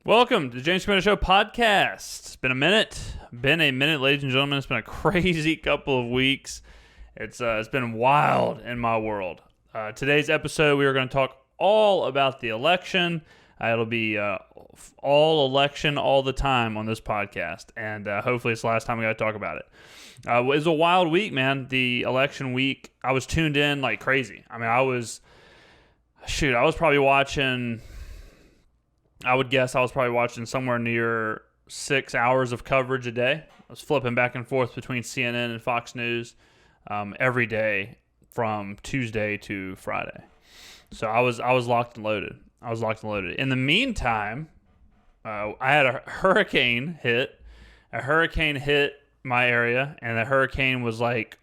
Welcome to the James Skrmetta Show podcast. It's been a minute, ladies and gentlemen. It's been a crazy couple of weeks. It's been wild in my world. Today's episode, we are going to talk all about the election. It'll be all election all the time on this podcast, and hopefully it's the last time we got to talk about it. It was a wild week, man. The election week, I was tuned in like crazy. I mean, I was probably watching. I would guess I was probably watching somewhere near 6 hours of coverage a day. I was flipping back and forth between CNN and Fox News every day from Tuesday to Friday. So I was locked and loaded. In the meantime, I had a hurricane hit. A hurricane hit my area, and the hurricane was like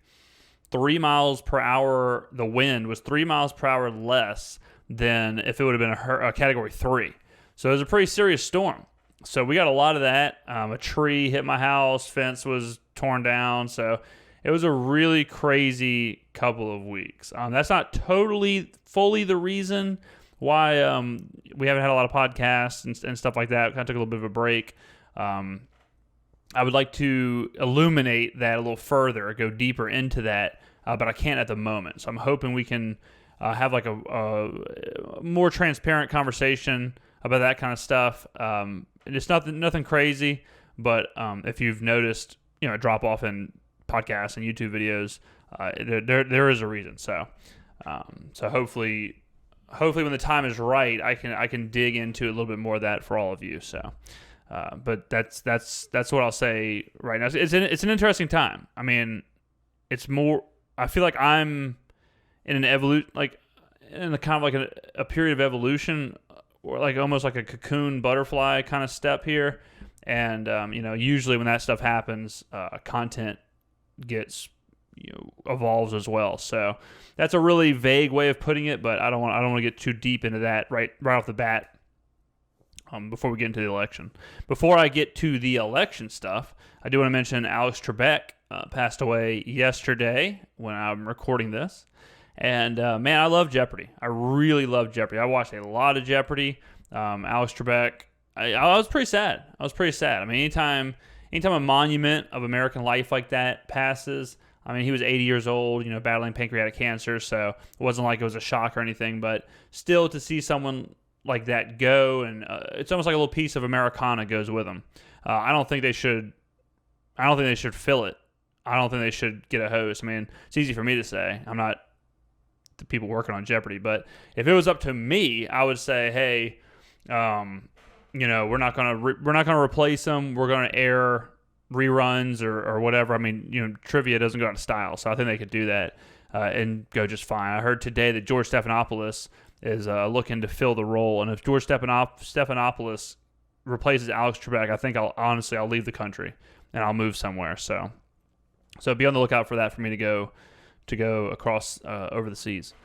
3 miles per hour. The wind was 3 miles per hour less than if it would have been a Category 3. So it was a pretty serious storm. So we got a lot of that. A tree hit my house. Fence was torn down. So it was a really crazy couple of weeks. That's not fully the reason why we haven't had a lot of podcasts and stuff like that. Kind of took a little bit of a break. I would like to illuminate that a little further, go deeper into that, but I can't at the moment. So I'm hoping we can have like a more transparent conversation about that kind of stuff. It's nothing crazy, but if you've noticed, a drop off in podcasts and YouTube videos, there is a reason. So hopefully when the time is right, I can dig into a little bit more of that for all of you. So, but that's what I'll say right now. It's an interesting time. I mean, it's more. I feel like I'm in an in a kind of like a period of evolution, or like almost like a cocoon butterfly kind of step here. And, usually when that stuff happens, content gets, evolves as well. So that's a really vague way of putting it, but I don't want to get too deep into that right off the bat before we get into the election. Before I get to the election stuff, I do want to mention Alex Trebek passed away yesterday when I'm recording this. And, man, I love Jeopardy. I really love Jeopardy. I watched a lot of Jeopardy. Alex Trebek, I was pretty sad. I mean, anytime a monument of American life like that passes, I mean, he was 80 years old, battling pancreatic cancer, so it wasn't like it was a shock or anything, but still to see someone like that go, and it's almost like a little piece of Americana goes with him. I don't think they should fill it. I don't think they should get a host. I mean, it's easy for me to say. I'm not the people working on Jeopardy, but if it was up to me, I would say, hey, we're not gonna replace them. We're gonna air reruns or whatever. I mean, trivia doesn't go out of style, so I think they could do that and go just fine. I heard today that George Stephanopoulos is looking to fill the role, and if George Stephanopoulos replaces Alex Trebek, I think I'll leave the country and I'll move somewhere. So be on the lookout for that for me to go across over the seas.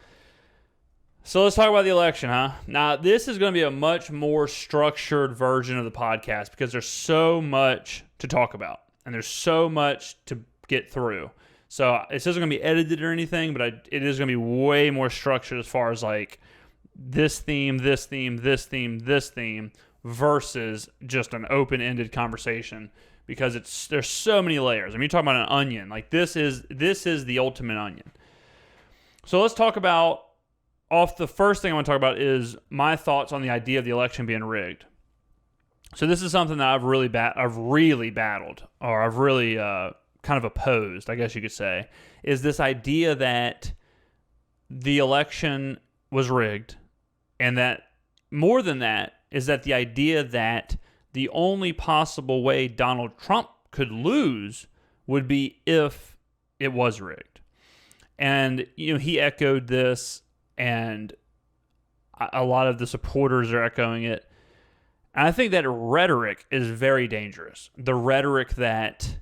So let's talk about the election, huh? Now, this is going to be a much more structured version of the podcast because there's so much to talk about and there's so much to get through. So this isn't going to be edited or anything, but it is going to be way more structured as far as like this theme versus just an open-ended conversation. Because there's so many layers. I mean, you're talking about an onion. Like this is the ultimate onion. So let's talk about the first thing I want to talk about is my thoughts on the idea of the election being rigged. So this is something that I've really battled, or I've really kind of opposed, I guess you could say, is this idea that the election was rigged, and that more than that is that the idea that the only possible way Donald Trump could lose would be if it was rigged. And, he echoed this, and a lot of the supporters are echoing it. And I think that rhetoric is very dangerous. The rhetoric that,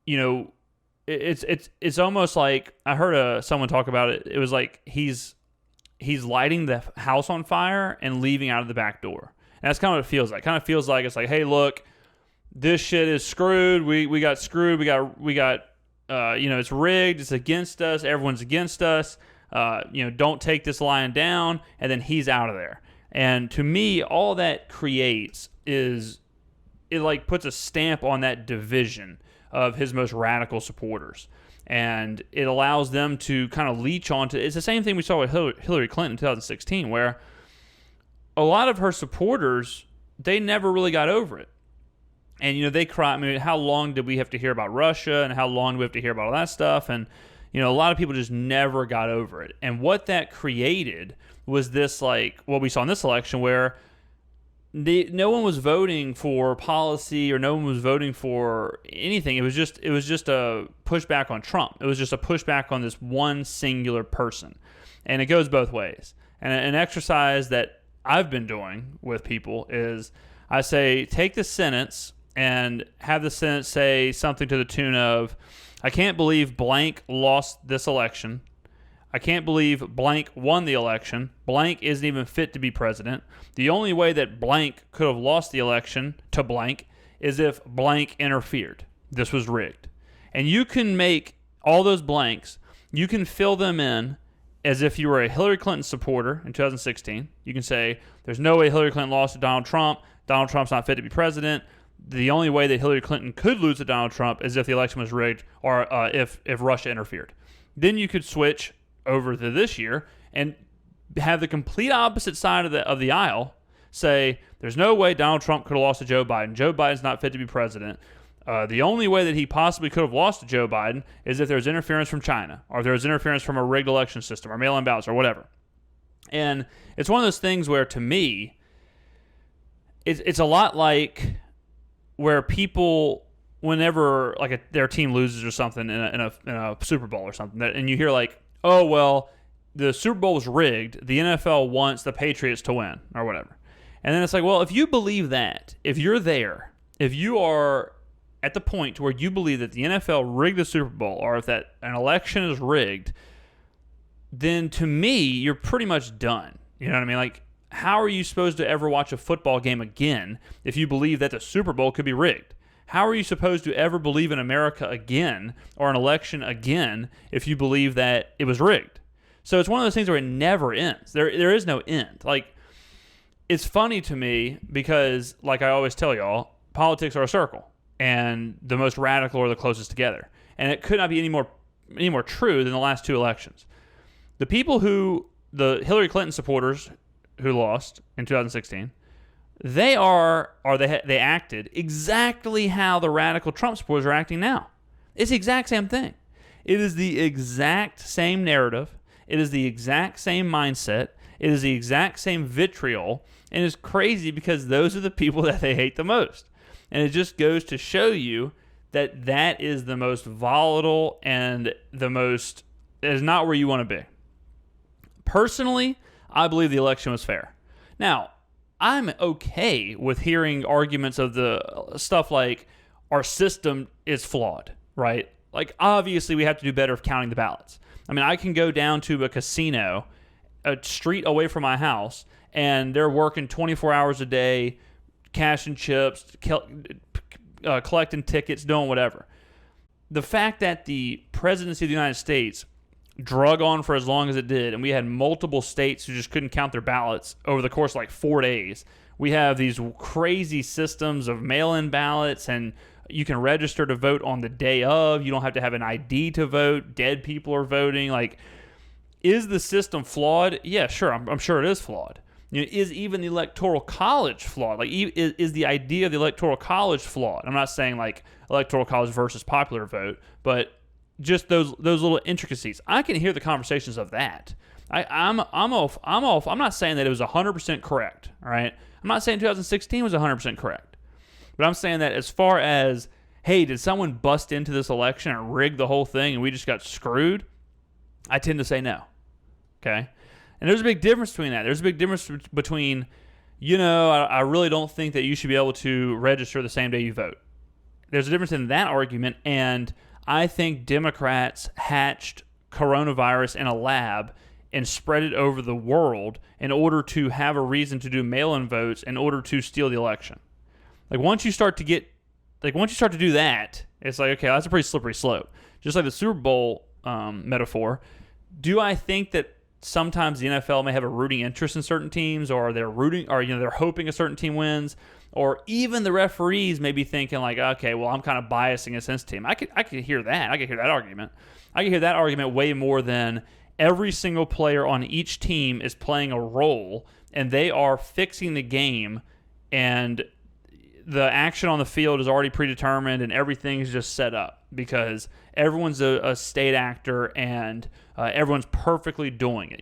it's almost like, I heard someone talk about it. It was like he's lighting the house on fire and leaving out of the back door. And that's kind of what it feels like. Kind of feels like it's like, hey, look, this shit is screwed. We got screwed. We got it's rigged. It's against us. Everyone's against us. Don't take this lying down. And then he's out of there. And to me, all that creates is it like puts a stamp on that division of his most radical supporters. And it allows them to kind of leech onto. It's the same thing we saw with Hillary Clinton in 2016, where a lot of her supporters, they never really got over it. And, they cry. I mean, how long did we have to hear about Russia, and how long do we have to hear about all that stuff? And, a lot of people just never got over it. And what that created was this, like, what we saw in this election, where no one was voting for policy, or no one was voting for anything. It was just a pushback on Trump. It was just a pushback on this one singular person. And it goes both ways. And an exercise that I've been doing with people is I say, take the sentence and have the sentence say something to the tune of, I can't believe blank lost this election. I can't believe blank won the election. Blank isn't even fit to be president. The only way that blank could have lost the election to blank is if blank interfered. This was rigged. And you can make all those blanks, you can fill them in as if you were a Hillary Clinton supporter in 2016. You can say, there's no way Hillary Clinton lost to Donald Trump. Donald Trump's not fit to be president. The only way that Hillary Clinton could lose to Donald Trump is if the election was rigged, or if Russia interfered. Then you could switch over to this year and have the complete opposite side of the aisle say, there's no way Donald Trump could have lost to Joe Biden. Joe Biden's not fit to be president. The only way that he possibly could have lost to Joe Biden is if there's interference from China, or if there's interference from a rigged election system, or mail-in ballots, or whatever. And it's one of those things where, to me, it's a lot like where people, whenever like their team loses or something in a Super Bowl or something, and you hear like, oh, well, the Super Bowl was rigged. The NFL wants the Patriots to win, or whatever. And then it's like, well, if you believe that, if you're there, if you are at the point where you believe that the NFL rigged the Super Bowl, or if that an election is rigged, then to me, you're pretty much done. You know what I mean? Like, how are you supposed to ever watch a football game again if you believe that the Super Bowl could be rigged? How are you supposed to ever believe in America again, or an election again, if you believe that it was rigged? So it's one of those things where it never ends. There is no end. Like, it's funny to me because, like I always tell y'all, politics are a circle, and the most radical are the closest together. And it could not be any more true than the last two elections. The Hillary Clinton supporters who lost in 2016, they acted exactly how the radical Trump supporters are acting now. It's the exact same thing. It is the exact same narrative. It is the exact same mindset. It is the exact same vitriol. And it's crazy because those are the people that they hate the most. And it just goes to show you that is the most volatile and it is not where you want to be. Personally, I believe the election was fair. Now, I'm okay with hearing arguments of the stuff like our system is flawed, right? Like, obviously, we have to do better of counting the ballots. I mean, I can go down to a casino a street away from my house, and they're working 24 hours a day, cashing chips, collecting tickets, doing whatever. The fact that the presidency of the United States drug on for as long as it did, and we had multiple states who just couldn't count their ballots over the course of like 4 days. We have these crazy systems of mail-in ballots, and you can register to vote on the day of. You don't have to have an ID to vote. Dead people are voting. Like, is the system flawed? Yeah, sure. I'm sure it is flawed. Is even the Electoral College flawed? Like, is the idea of the Electoral College flawed? I'm not saying like Electoral College versus popular vote, but just those little intricacies. I can hear the conversations of that. I'm not saying that it was 100% correct. All right, I'm not saying 2016 was 100% correct, but I'm saying that as far as, hey, did someone bust into this election and rig the whole thing and we just got screwed? I tend to say no. Okay, and there's a big difference between that. There's a big difference between, I really don't think that you should be able to register the same day you vote. There's a difference in that argument, and I think Democrats hatched coronavirus in a lab and spread it over the world in order to have a reason to do mail-in votes in order to steal the election. Like, once you start to do that, it's like, okay, that's a pretty slippery slope. Just like the Super Bowl metaphor, do I think that sometimes the NFL may have a rooting interest in certain teams, or they're rooting, or they're hoping a certain team wins, or even the referees may be thinking like, okay, well, I'm kind of biasing against this team. I could hear that. I could hear that argument. I could hear that argument way more than every single player on each team is playing a role, and they are fixing the game, and the action on the field is already predetermined, and everything's just set up because everyone's a state actor, and everyone's perfectly doing it.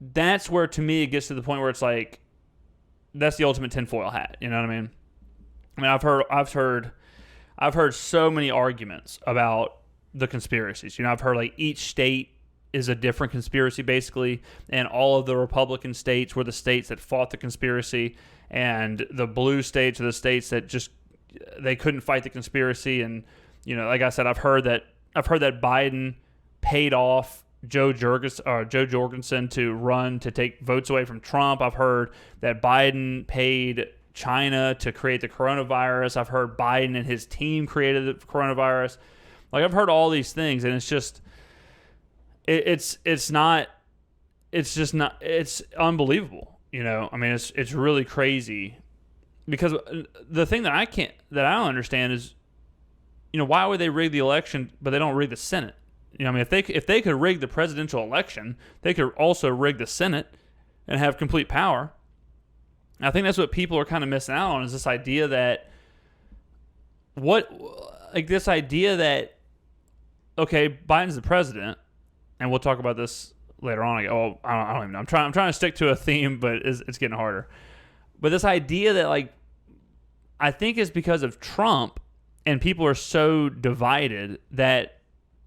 That's where, to me, it gets to the point where it's like, that's the ultimate tinfoil hat. You know what I mean? I mean, I've heard so many arguments about the conspiracies. I've heard like each state is a different conspiracy basically, and all of the Republican states were the states that fought the conspiracy, and the blue states are the states that just they couldn't fight the conspiracy. And like I said, I've heard that Biden paid off Joe Jorgensen to run to take votes away from Trump. I've heard that Biden paid China to create the coronavirus. I've heard Biden and his team created the coronavirus. Like, I've heard all these things, and it's just it's unbelievable. I mean, it's really crazy, because the thing that I don't understand is, why would they rig the election but they don't rig the Senate? I mean, if they could rig the presidential election, they could also rig the Senate and have complete power. And I think that's what people are kind of missing out on, is this idea that okay, Biden's the president, and we'll talk about this later on. I don't even know. I'm trying to stick to a theme, but it's getting harder. But this idea that, like, I think it's because of Trump, and people are so divided that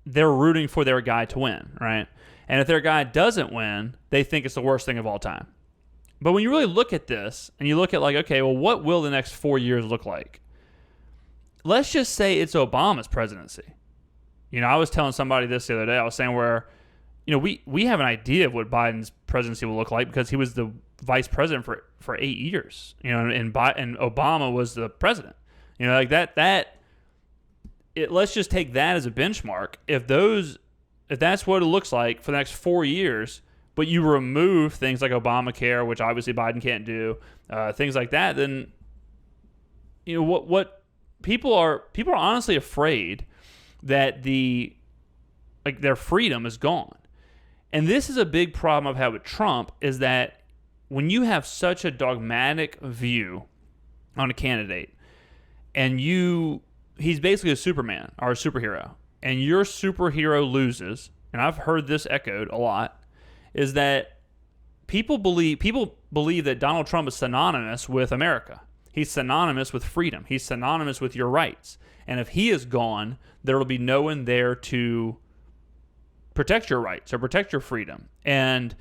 they're rooting for their guy to win, right? And if their guy doesn't win, they think it's the worst thing of all time. But when you really look at this, and you look at, like, okay, well, what will the next 4 years look like? Let's just say it's Obama's presidency. I was telling somebody this the other day. I was saying where, we have an idea of what Biden's presidency will look like because he was the vice president for 8 years, and Obama was the president. Like that. Let's just take that as a benchmark. If that's what it looks like for the next 4 years, but you remove things like Obamacare, which obviously Biden can't do, things like that, then what people are honestly afraid that their freedom is gone. And this is a big problem I've had with Trump, is that when you have such a dogmatic view on a candidate, and he's basically a Superman or a superhero, and your superhero loses, and I've heard this echoed a lot, is that people believe that Donald Trump is synonymous with America. He's synonymous with freedom. He's synonymous with your rights. And if he is gone, there will be no one there to protect your rights or protect your freedom. And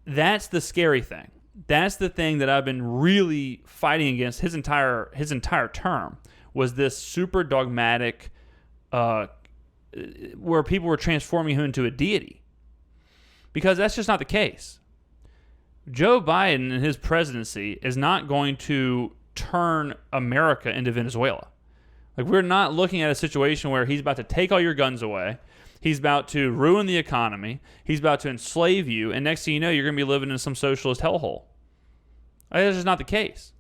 that's the scary thing. That's the thing that I've been really fighting against his entire term, was this super dogmatic, where people were transforming him into a deity. Because that's just not the case. Joe Biden and his presidency is not going to turn America into Venezuela. Like, we're not looking at a situation where he's about to take all your guns away. He's about to ruin the economy. He's about to enslave you. And next thing you know, you're going to be living in some socialist hellhole. That's just not the case.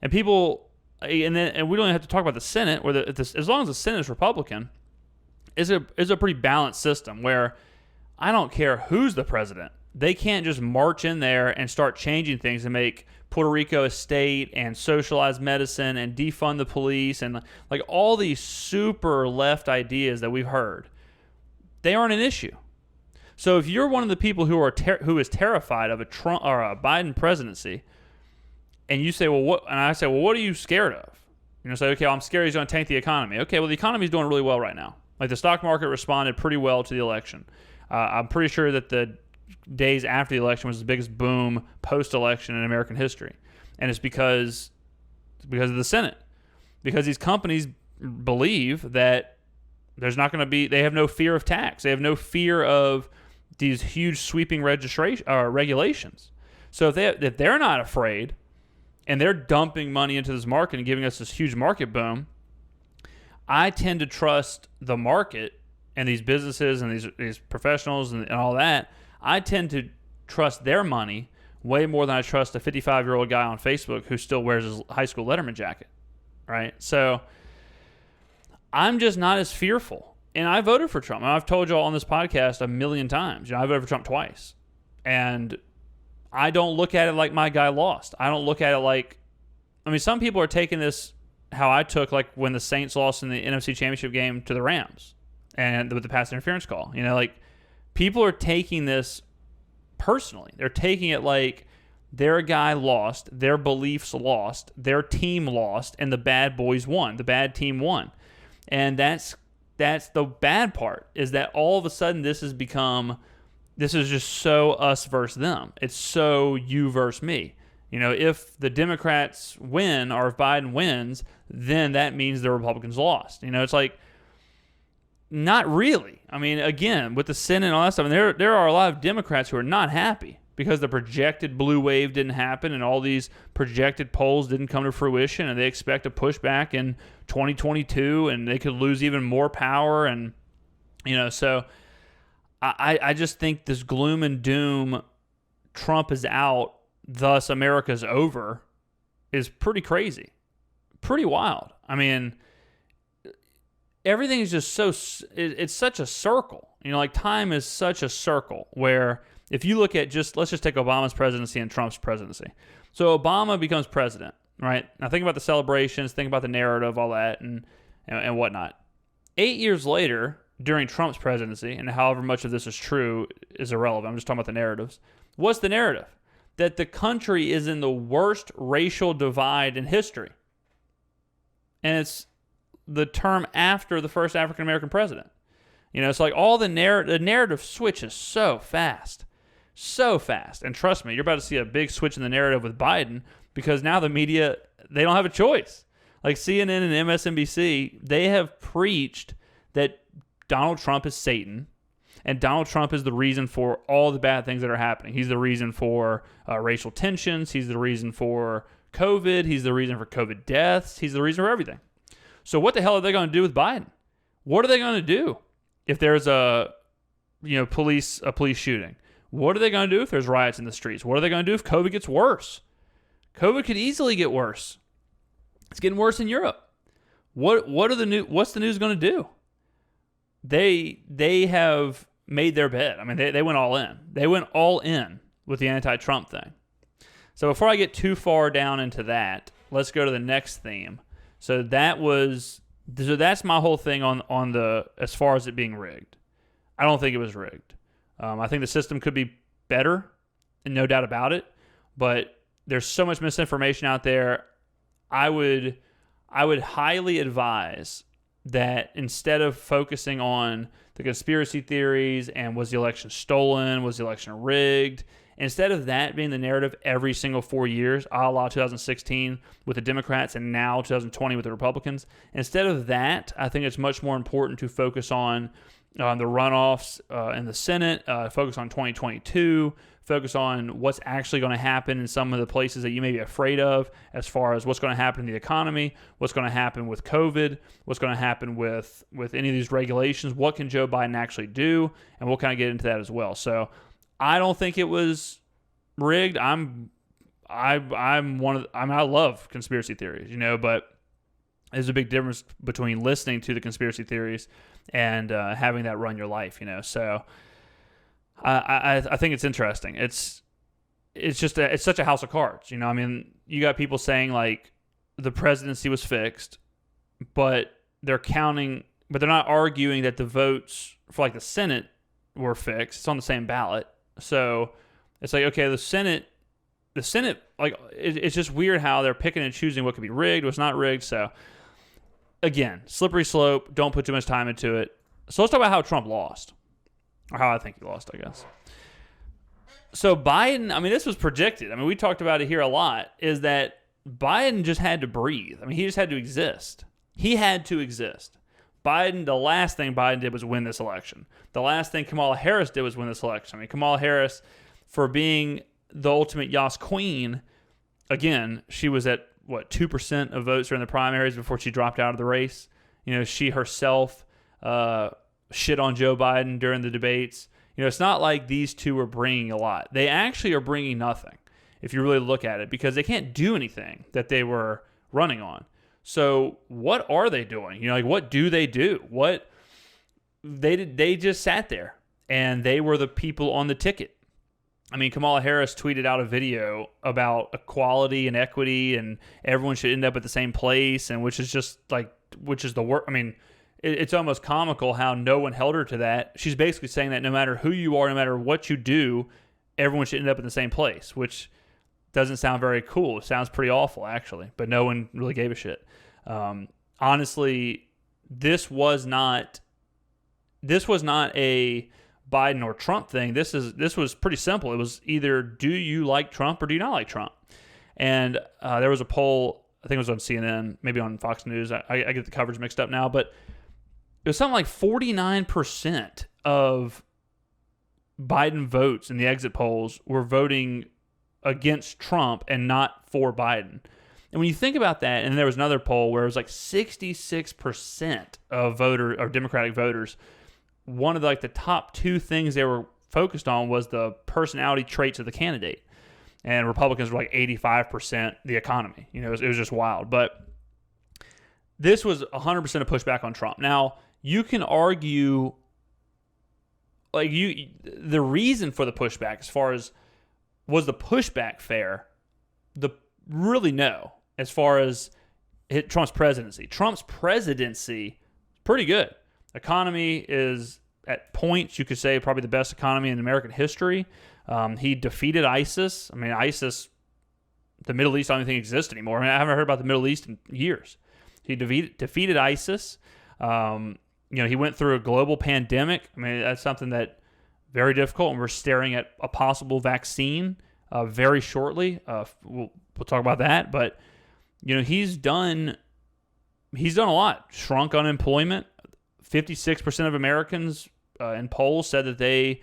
And we don't even have to talk about the Senate, where as long as the Senate is Republican, is a pretty balanced system where I don't care who's the president. They can't just march in there and start changing things and make Puerto Rico a state and socialize medicine and defund the police and like all these super left ideas that we've heard. They aren't an issue. So if you're one of the people who is terrified of a Trump or a Biden presidency, and you say, well, what? And I say, well, what are you scared of? Say, okay, well, I'm scared he's going to tank the economy. Okay, well, the economy is doing really well right now. Like, the stock market responded pretty well to the election. I'm pretty sure that the days after the election was the biggest boom post-election in American history. And it's because of the Senate. Because these companies believe that there's not going to be, they have no fear of tax. They have no fear of these huge sweeping regulations. So if they're not afraid, and they're dumping money into this market and giving us this huge market boom, I tend to trust the market and these businesses and these professionals and all that, I tend to trust their money way more than I trust a 55-year-old guy on Facebook who still wears his high school Letterman jacket, right? So I'm just not as fearful. And I voted for Trump. I've told you all on this podcast a million times. I voted for Trump twice. And I don't look at it like my guy lost. I don't look at it like, some people are taking this how I took like when the Saints lost in the NFC Championship game to the Rams and with the pass interference call. People are taking this personally. They're taking it like their guy lost, their beliefs lost, their team lost, and the bad boys won. The bad team won. And that's the bad part, is that all of a sudden this is just so us versus them. It's so you versus me. If the Democrats win or if Biden wins, then that means the Republicans lost. It's like, not really. Again, with the Senate and all that stuff, there are a lot of Democrats who are not happy because the projected blue wave didn't happen and all these projected polls didn't come to fruition, and they expect a pushback in 2022 and they could lose even more power. And, so I just think this gloom and doom, Trump is out, thus America's over, is pretty crazy, pretty wild. Everything is just it's such a circle. Time is such a circle where if you look at let's just take Obama's presidency and Trump's presidency. So Obama becomes president, right? Now think about the celebrations, think about the narrative, all that, and whatnot. 8 years later, during Trump's presidency, and however much of this is true is irrelevant, I'm just talking about the narratives. What's the narrative? That the country is in the worst racial divide in history. And it's the term after the first African-American president. It's like all the narrative switches so fast. So fast. And trust me, you're about to see a big switch in the narrative with Biden, because now the media, they don't have a choice. Like CNN and MSNBC, they have preached that Donald Trump is Satan, and Donald Trump is the reason for all the bad things that are happening. He's the reason for racial tensions. He's the reason for COVID. He's the reason for COVID deaths. He's the reason for everything. So what the hell are they going to do with Biden? What are they going to do if there's a police shooting? What are they going to do if there's riots in the streets? What are they going to do if COVID gets worse? COVID could easily get worse. It's getting worse in Europe. What's the news going to do? They have made their bet. They went all in. They went all in with the anti-Trump thing. So before I get too far down into that, let's go to the next theme. So that's my whole thing on the, as far as it being rigged. I don't think it was rigged. I think the system could be better, and no doubt about it. But there's so much misinformation out there. I would highly advise that instead of focusing on the conspiracy theories and was the election stolen, was the election rigged, instead of that being the narrative every single 4 years, a la 2016 with the Democrats and now 2020 with the Republicans, instead of that, I think it's much more important to focus on the runoffs in the Senate, focus on 2022, focus on what's actually going to happen in some of the places that you may be afraid of, as far as what's going to happen in the economy, what's going to happen with COVID, what's going to happen with any of these regulations, what can Joe Biden actually do, and we'll kind of get into that as well. So I don't think it was rigged. I love conspiracy theories, but there's a big difference between listening to the conspiracy theories and having that run your life, So I think it's interesting. It's such a house of cards, You got people saying like the presidency was fixed, but they're not arguing that the votes for like the Senate were fixed. It's on the same ballot. So it's like, okay, the Senate, like, it's just weird how they're picking and choosing what could be rigged, what's not rigged. So again, slippery slope. Don't put too much time into it. So let's talk about how Trump lost, or how I think he lost, I guess. So Biden, this was predicted. We talked about it here a lot, is that Biden just had to breathe. He just had to exist. He had to exist. The last thing Biden did was win this election. The last thing Kamala Harris did was win this election. Kamala Harris, for being the ultimate Yas queen, again, she was at, 2% of votes during the primaries before she dropped out of the race. She herself shit on Joe Biden during the debates. It's not like these two are bringing a lot. They actually are bringing nothing if you really look at it, because they can't do anything that they were running on. So what are they doing? What do they do? What they just sat there and they were the people on the ticket. I mean, Kamala Harris tweeted out a video about equality and equity and everyone should end up at the same place, and which is the work. I mean, it's almost comical how no one held her to that. She's basically saying that no matter who you are, no matter what you do, everyone should end up in the same place, which doesn't sound very cool. It sounds pretty awful, actually, but no one really gave a shit. Honestly, this was not a Biden or Trump thing. This was pretty simple. It was either do you like Trump or do you not like Trump? And there was a poll, I think it was on CNN, maybe on Fox News. I get the coverage mixed up now, but it was something like 49% of Biden votes in the exit polls were voting against Trump and not for Biden. And when you think about that, and there was another poll where it was like 66% of Democratic voters, one of the top two things they were focused on was the personality traits of the candidate. And Republicans were like 85% the economy. It was just wild. But this was 100% a pushback on Trump. Now, you can argue the reason for the pushback, as far as was the pushback fair, really no. As far as Trump's presidency, pretty good. Economy is at points, you could say, probably the best economy in American history. He defeated ISIS. I mean, ISIS, the Middle East, I don't even think exists anymore. I mean, I haven't heard about the Middle East in years. He defeated ISIS. He went through a global pandemic. I mean, that's something that very difficult, and we're staring at a possible vaccine very shortly. We'll talk about that, but he's done a lot. Shrunk unemployment. 56% of Americans in polls said that they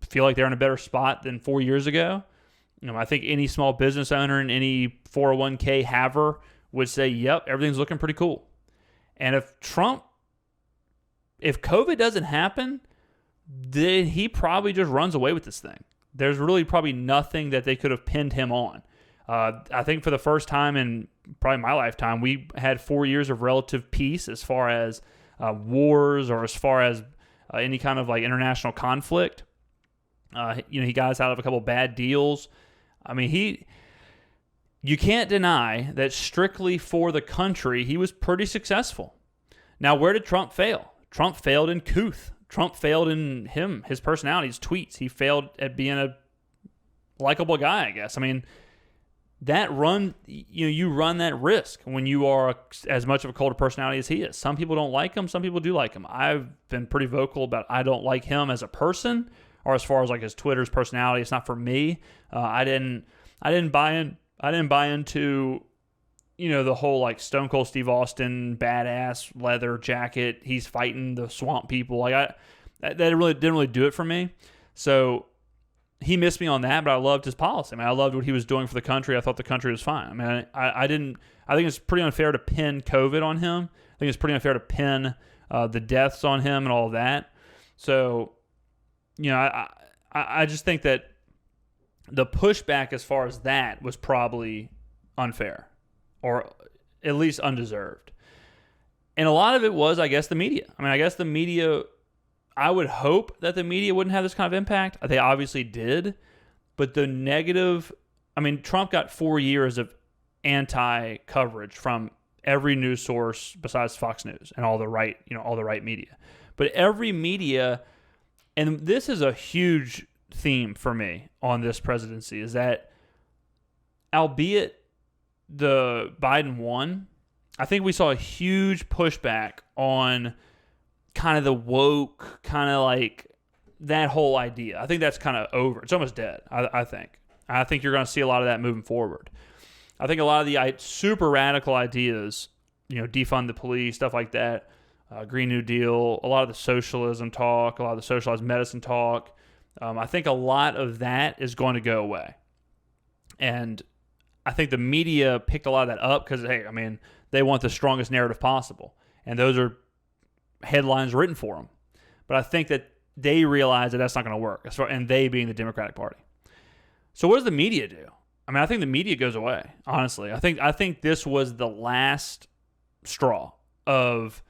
feel like they're in a better spot than 4 years ago. I think any small business owner and any 401k haver would say, yep, everything's looking pretty cool. And if COVID doesn't happen, then he probably just runs away with this thing. There's really probably nothing that they could have pinned him on. I think for the first time in probably my lifetime, we had 4 years of relative peace as far as wars or as far as any kind of international conflict. He got us out of a couple bad deals. I mean, you can't deny that strictly for the country, he was pretty successful. Now, where did Trump fail? Trump failed in couth. Trump failed in his personality, his tweets. He failed at being a likable guy, I guess. I mean, that run, you run that risk when you are as much of a cult of personality as he is. Some people don't like him. Some people do like him. I've been pretty vocal about I don't like him as a person, or as far as his Twitter's personality. It's not for me. I didn't buy into the whole Stone Cold Steve Austin badass leather jacket. He's fighting the swamp people. That really didn't really do it for me. So he missed me on that, but I loved his policy. I mean, I loved what he was doing for the country. I thought the country was fine. I mean, I think it's pretty unfair to pin COVID on him. I think it's pretty unfair to pin the deaths on him and all of that. So, I just think that the pushback as far as that was probably unfair, or at least undeserved. And a lot of it was, I guess, the media. I mean, I guess the media, I would hope that the media wouldn't have this kind of impact. They obviously did. But the negative, I mean, Trump got 4 years of anti-coverage from every news source besides Fox News and all the right media. But every media, and this is a huge theme for me on this presidency, is that albeit the Biden won, I think we saw a huge pushback on kind of the woke, kind of that whole idea. I think that's kind of over. It's almost dead, I think. I think you're going to see a lot of that moving forward. I think a lot of the super radical ideas, defund the police, stuff like that, Green New Deal, a lot of the socialism talk, a lot of the socialized medicine talk, I think a lot of that is going to go away. And I think the media picked a lot of that up because, hey, I mean, they want the strongest narrative possible. And those are headlines written for them. But I think that they realize that that's not going to work, and they being the Democratic Party. So what does the media do? I mean, I think the media goes away, honestly. I think this was the last straw of,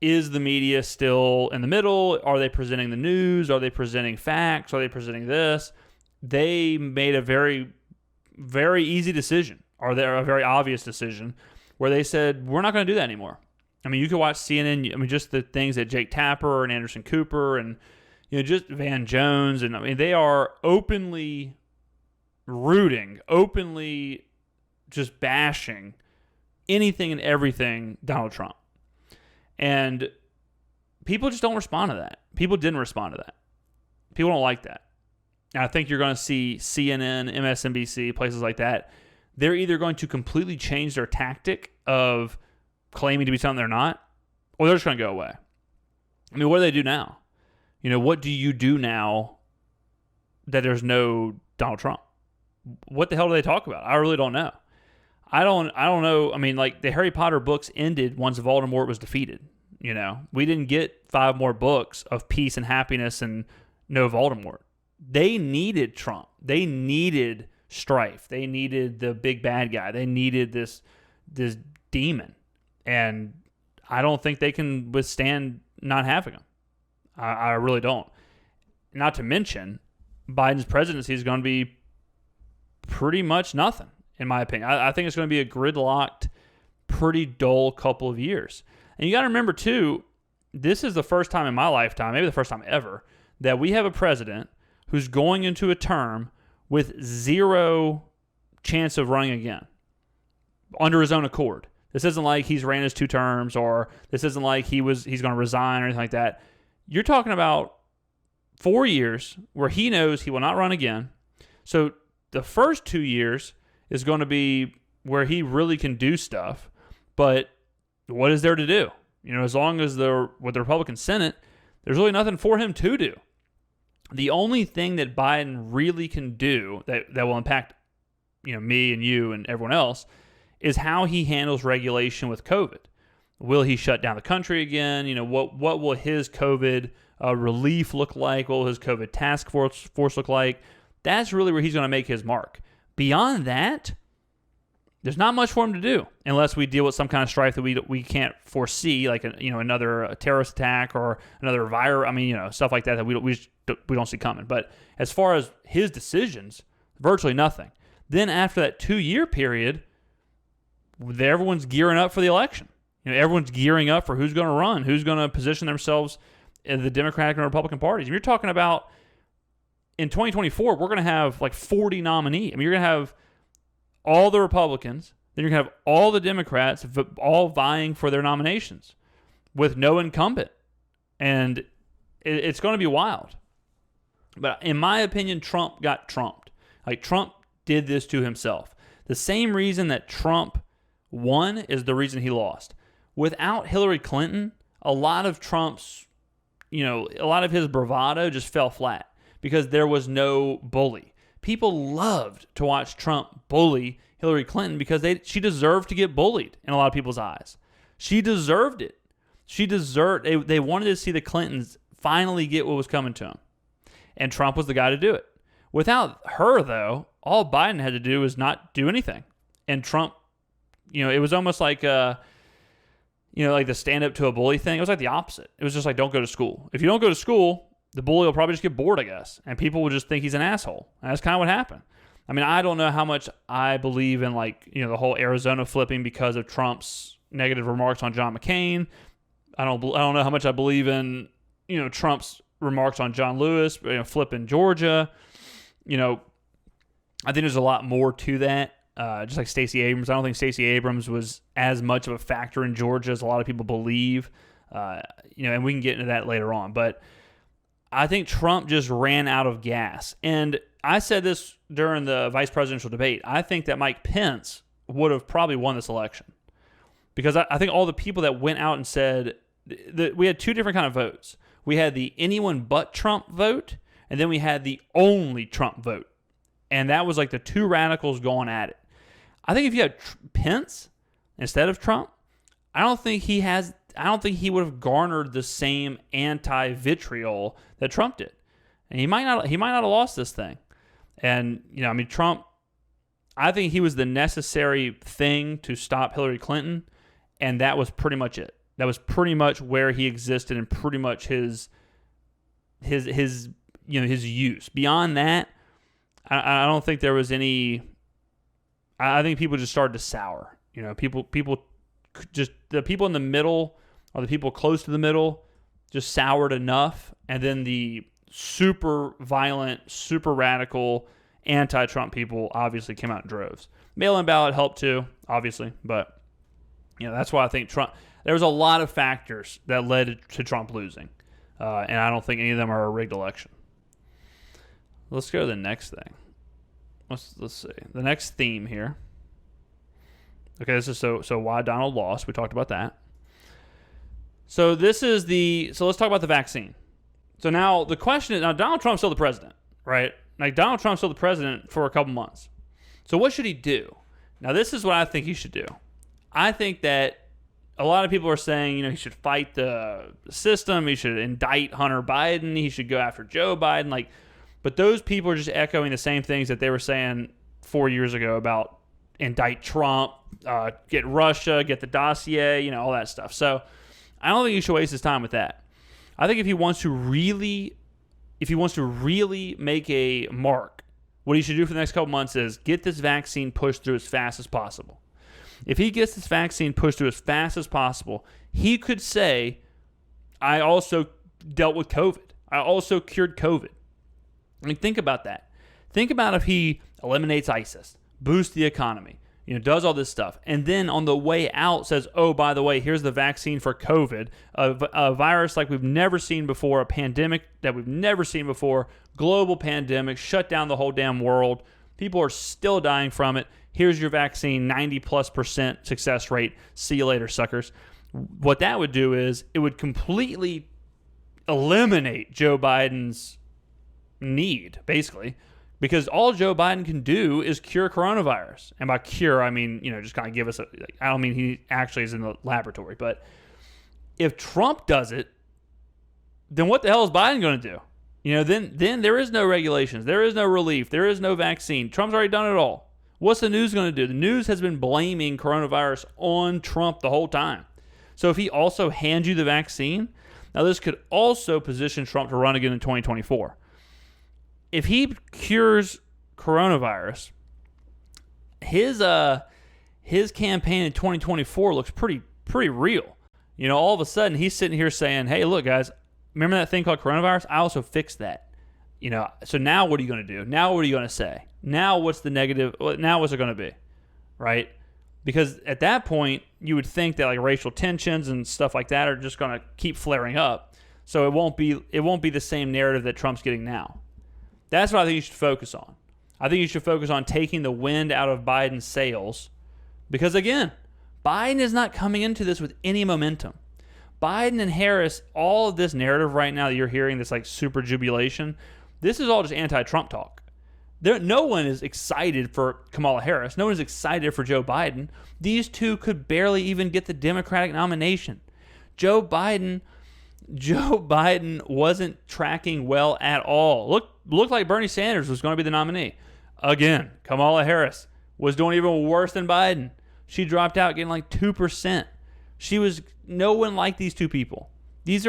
is the media still in the middle? Are they presenting the news? Are they presenting facts? Are they presenting this? They made a very, very easy decision, or a very obvious decision, where they said, we're not going to do that anymore. I mean, you could watch CNN. I mean, just the things that Jake Tapper and Anderson Cooper and, just Van Jones. And I mean, they are openly rooting, openly just bashing anything and everything Donald Trump. And people just don't respond to that. People didn't respond to that. People don't like that. And I think you're going to see CNN, MSNBC, places like that. They're either going to completely change their tactic of claiming to be something they're not, or they're just going to go away. I mean, what do they do now? What do you do now that there's no Donald Trump? What the hell do they talk about? I really don't know. I don't know. I mean, like, the Harry Potter books ended once Voldemort was defeated. We didn't get 5 more books of peace and happiness and no Voldemort. They needed Trump. They needed strife. They needed the big bad guy. They needed this demon. And I don't think they can withstand not having him. I really don't. Not to mention, Biden's presidency is going to be pretty much nothing, in my opinion. I think it's going to be a gridlocked, pretty dull couple of years. And you got to remember, too, this is the first time in my lifetime, maybe the first time ever, that we have a president who's going into a term with 0 chance of running again under his own accord. This isn't like he's ran his 2 terms, or this isn't like he's going to resign or anything like that. You're talking about 4 years where he knows he will not run again. So the first 2 years is going to be where he really can do stuff. But what is there to do? As long as with the Republican Senate, there's really nothing for him to do. The only thing that Biden really can do that will impact, me and you and everyone else, is how he handles regulation with COVID. Will he shut down the country again? What will his COVID relief look like? What will his COVID task force look like? That's really where he's going to make his mark. Beyond that, there's not much for him to do unless we deal with some kind of strife that we can't foresee, like another terrorist attack or another virus. I mean, stuff like that we don't see coming. But as far as his decisions, virtually nothing. Then after that 2-year period, everyone's gearing up for the election. Everyone's gearing up for who's going to run, who's going to position themselves in the Democratic and Republican parties. And you're talking about in 2024, we're going to have like 40 nominees. I mean, you're going to have all the Republicans, then you're going to have all the Democrats all vying for their nominations with no incumbent. And it's going to be wild. But in my opinion, Trump got trumped. Like, Trump did this to himself. The same reason that Trump won is the reason he lost. Without Hillary Clinton, a lot of Trump's, a lot of his bravado just fell flat because there was no bully. People loved to watch Trump bully Hillary Clinton because she deserved to get bullied in a lot of people's eyes. She deserved it. They wanted to see the Clintons finally get what was coming to them. And Trump was the guy to do it. Without her, though, all Biden had to do was not do anything. And Trump, it was almost like like the stand up to a bully thing. It was like the opposite. It was just like, don't go to school. If you don't go to school, the bully will probably just get bored, I guess. And people will just think he's an asshole. And that's kind of what happened. I mean, I don't know how much I believe in the whole Arizona flipping because of Trump's negative remarks on John McCain. I don't know how much I believe in, Trump's remarks on John Lewis, flipping Georgia. I think there's a lot more to that. Just like Stacey Abrams. I don't think Stacey Abrams was as much of a factor in Georgia as a lot of people believe. And we can get into that later on. But I think Trump just ran out of gas. And I said this during the vice presidential debate. I think that Mike Pence would have probably won this election. Because I think all the people that went out and said that we had 2 different kind of votes. We had the anyone but Trump vote, and then we had the only Trump vote. And that was like the 2 radicals going at it. I think if you had Pence instead of Trump, I don't think he has don't think he would have garnered the same anti-vitriol that Trump did. And he might not have lost this thing. And, Trump, I think he was the necessary thing to stop Hillary Clinton, and that was pretty much it. That was pretty much where he existed and pretty much his use. Beyond that, I don't think there was any. I think people just started to sour. The people in the middle or the people close to the middle just soured enough, and then the super violent, super radical anti-Trump people obviously came out in droves. Mail-in ballot helped too, obviously, but that's why I think Trump. There was a lot of factors that led to Trump losing, and I don't think any of them are a rigged election. Let's go to the next thing. Let's see the next theme here. Okay, this is so why Donald lost. We talked about that. So let's talk about the vaccine. So now the question is, Donald Trump's still the president, right? Like Donald Trump's still the president for a couple months. So what should he do? Now this is what I think he should do. I think that a lot of people are saying, he should fight the system. He should indict Hunter Biden. He should go after Joe Biden. But those people are just echoing the same things that they were saying 4 years ago about indict Trump, get Russia, get the dossier, all that stuff. So I don't think he should waste his time with that. I think if he wants to really make a mark, what he should do for the next couple months is get this vaccine pushed through as fast as possible. If he gets this vaccine pushed through as fast as possible, he could say, I also dealt with COVID. I also cured COVID. Think about that. Think about if he eliminates ISIS, boosts the economy, does all this stuff, and then on the way out says, oh, by the way, here's the vaccine for COVID, a virus like we've never seen before, a pandemic that we've never seen before, global pandemic, shut down the whole damn world. People are still dying from it. Here's your vaccine, 90+% success rate. See you later, suckers. What that would do is it would completely eliminate Joe Biden's need, basically, because all Joe Biden can do is cure coronavirus. And by cure, I mean, just kind of give us I don't mean he actually is in the laboratory, but if Trump does it, then what the hell is Biden going to do? Then there is no regulations. There is no relief. There is no vaccine. Trump's already done it all. What's the news going to do? The news has been blaming coronavirus on Trump the whole time. So if he also hands you the vaccine, now this could also position Trump to run again in 2024. If he cures coronavirus, his campaign in 2024 looks pretty real. All of a sudden he's sitting here saying, "Hey, look, guys, remember that thing called coronavirus? I also fixed that." So now what are you going to do? Now what are you going to say? Now what's the negative? Now what's it going to be, right? Because at that point you would think that racial tensions and stuff like that are just going to keep flaring up. So it won't be the same narrative that Trump's getting now. That's what I think you should focus on. I think you should focus on taking the wind out of Biden's sails, because again, Biden is not coming into this with any momentum. Biden and Harris, all of this narrative right now that you're hearing, this super jubilation, this is all just anti-Trump talk. No one is excited for Kamala Harris. No one is excited for Joe Biden. These two could barely even get the Democratic nomination. Joe Biden wasn't tracking well at all. Looked like Bernie Sanders was going to be the nominee. Again, Kamala Harris was doing even worse than Biden. She dropped out getting 2%. No one liked these two people. These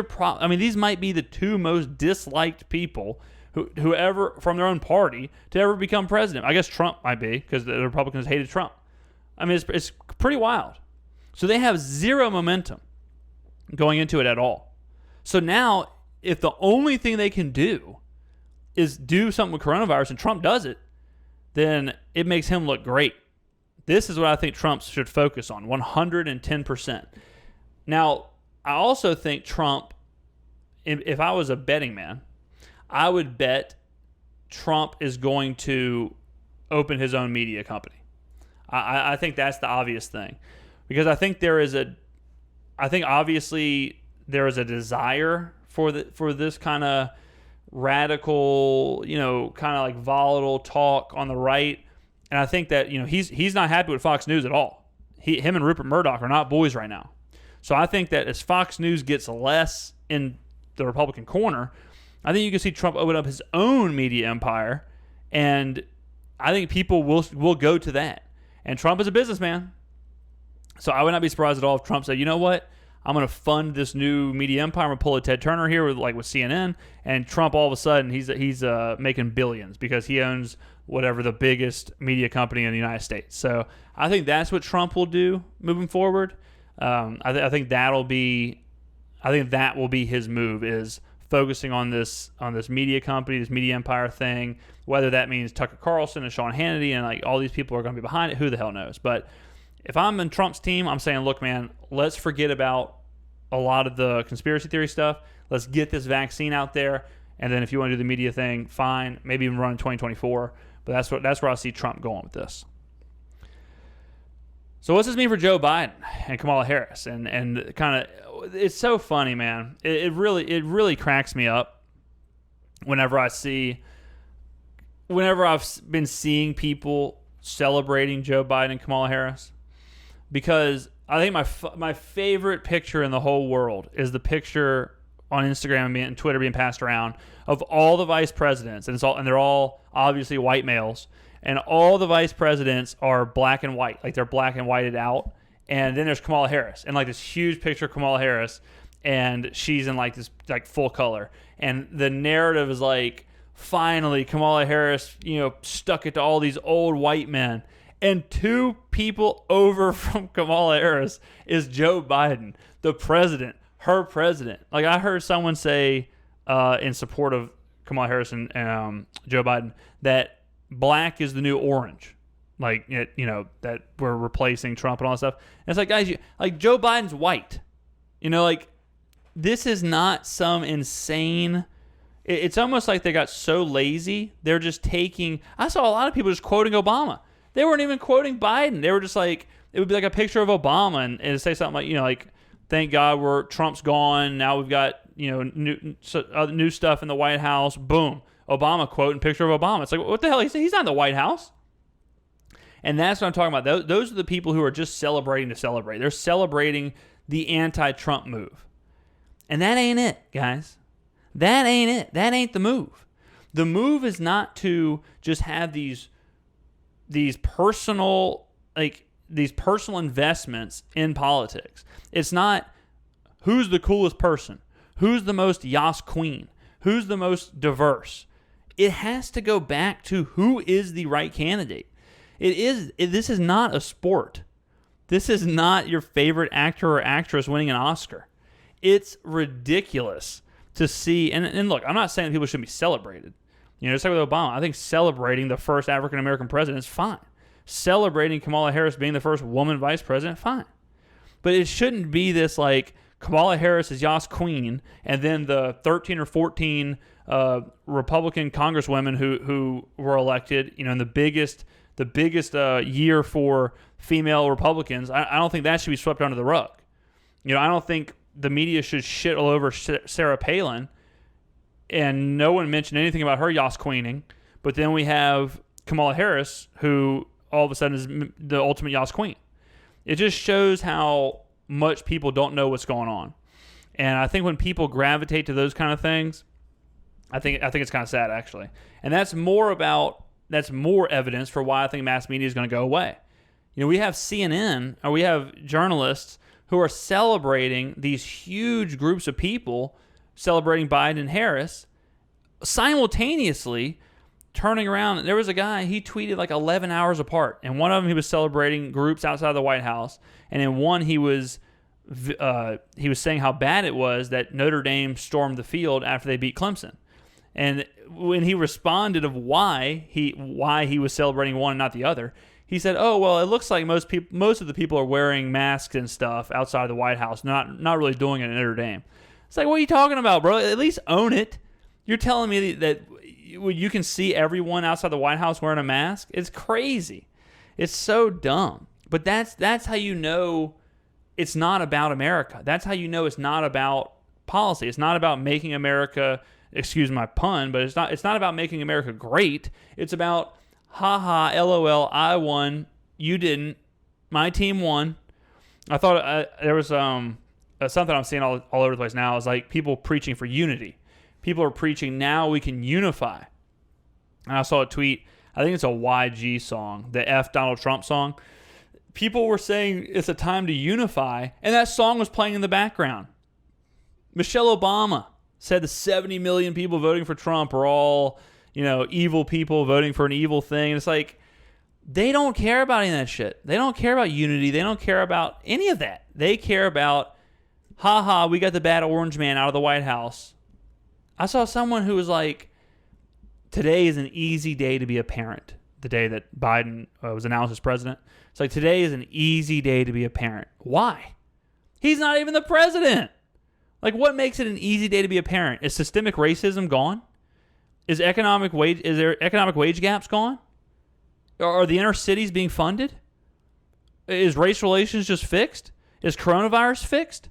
might be the two most disliked people who ever from their own party to ever become president. I guess Trump might be, because the Republicans hated Trump. It's pretty wild. So they have zero momentum going into it at all. So now, if the only thing they can do is do something with coronavirus and Trump does it, then it makes him look great. This is what I think Trump should focus on, 110%. Now, I also think Trump, if I was a betting man, I would bet Trump is going to open his own media company. I think that's the obvious thing, because I think obviously there is a desire for this kind of radical, kind of volatile talk on the right, and I think that he's not happy with Fox News at all. Him and Rupert Murdoch are not boys right now. So I think that as Fox News gets less in the Republican corner, I think you can see Trump open up his own media empire, and I think people will go to that. And Trump is a businessman, so I would not be surprised at all if Trump said, you know what, I'm going to fund this new media empire. I'm going to pull a Ted Turner here with CNN, and Trump all of a sudden he's making billions because he owns whatever the biggest media company in the United States. So I think that's what Trump will do moving forward. I think that will be his move, is focusing on this media company, this media empire thing. Whether that means Tucker Carlson and Sean Hannity and like all these people are going to be behind it, who the hell knows? But if I'm in Trump's team, I'm saying, look, man, let's forget about a lot of the conspiracy theory stuff. Let's get this vaccine out there, and then if you want to do the media thing, fine. Maybe even run in 2024. But that's where I see Trump going with this. So what's this mean for Joe Biden and Kamala Harris? And kind of, it's so funny, man. It really cracks me up whenever I've been seeing people celebrating Joe Biden and Kamala Harris, because I think my favorite picture in the whole world is the picture on Instagram and Twitter being passed around of all the vice presidents, and they're all obviously white males. And all the vice presidents are black and white, like they're black and whited out. And then there's Kamala Harris, and like this huge picture of Kamala Harris, and she's in like this like full color. And the narrative is like, finally Kamala Harris, stuck it to all these old white men. And two people over from Kamala Harris is Joe Biden, the president, her president. Like I heard someone say in support of Kamala Harris and Joe Biden that black is the new orange, like that we're replacing Trump and all that stuff. And it's like, guys, like Joe Biden's white, like this is not some insane. It's almost like they got so lazy they're just taking. I saw a lot of people just quoting Obama. They weren't even quoting Biden. They were just like, it would be like a picture of Obama and it'd say something like, like, thank God Trump's gone. Now we've got new stuff in the White House. Boom. Obama quote and picture of Obama. It's like, what the hell? He's not in the White House. And that's what I'm talking about. Those are the people who are just celebrating to celebrate. They're celebrating the anti-Trump move. And that ain't it, guys. That ain't it. That ain't the move. The move is not to just have these personal investments in politics. It's not who's the coolest person, who's the most Yas Queen, who's the most diverse. It has to go back to who is the right candidate. This is not a sport. This is not your favorite actor or actress winning an Oscar. It's ridiculous to see. And look, I'm not saying people shouldn't be celebrated. Just like with Obama, I think celebrating the first African-American president is fine. Celebrating Kamala Harris being the first woman vice president, fine. But it shouldn't be this like Kamala Harris is Yas Queen, and then the 13 or 14 Republican congresswomen who were elected, in the biggest year for female Republicans. I don't think that should be swept under the rug. I don't think the media should shit all over Sarah Palin, and no one mentioned anything about her Yas Queening. But then we have Kamala Harris, who all of a sudden is the ultimate Yas Queen. It just shows how much people don't know what's going on. And I think when people gravitate to those kind of things, I think it's kind of sad, actually. And that's more evidence for why I think mass media is going to go away. We have CNN, or we have journalists who are celebrating these huge groups of people celebrating Biden and Harris, simultaneously turning around. There was a guy, he tweeted like 11 hours apart. And one of them, he was celebrating groups outside the White House. And in one, he was saying how bad it was that Notre Dame stormed the field after they beat Clemson. And when he responded of why he was celebrating one and not the other, he said, "Oh, well, it looks like most of the people are wearing masks and stuff outside of the White House, not really doing it at Notre Dame." It's like, what are you talking about, bro? At least own it. You're telling me that you can see everyone outside the White House wearing a mask? It's crazy. It's so dumb. But that's how you know it's not about America. That's how you know it's not about policy. It's not about making America, excuse my pun, but it's not about making America great. It's about, haha, LOL, I won, you didn't, my team won. I thought there was something I'm seeing all over the place now is like people preaching for unity. People are preaching now we can unify. And I saw a tweet, I think it's a YG song, the F Donald Trump song. People were saying it's a time to unify, and that song was playing in the background. Michelle Obama said the 70 million people voting for Trump are all, evil people voting for an evil thing. And it's like, they don't care about any of that shit. They don't care about unity. They don't care about any of that. They care about, we got the bad orange man out of the White House. I saw someone who was like, today is an easy day to be a parent. The day that Biden was announced as president. It's like, today is an easy day to be a parent. Why? He's not even the president. Like, what makes it an easy day to be a parent? Is systemic racism gone? Is there economic wage gaps gone? Are the inner cities being funded? Is race relations just fixed? Is coronavirus fixed?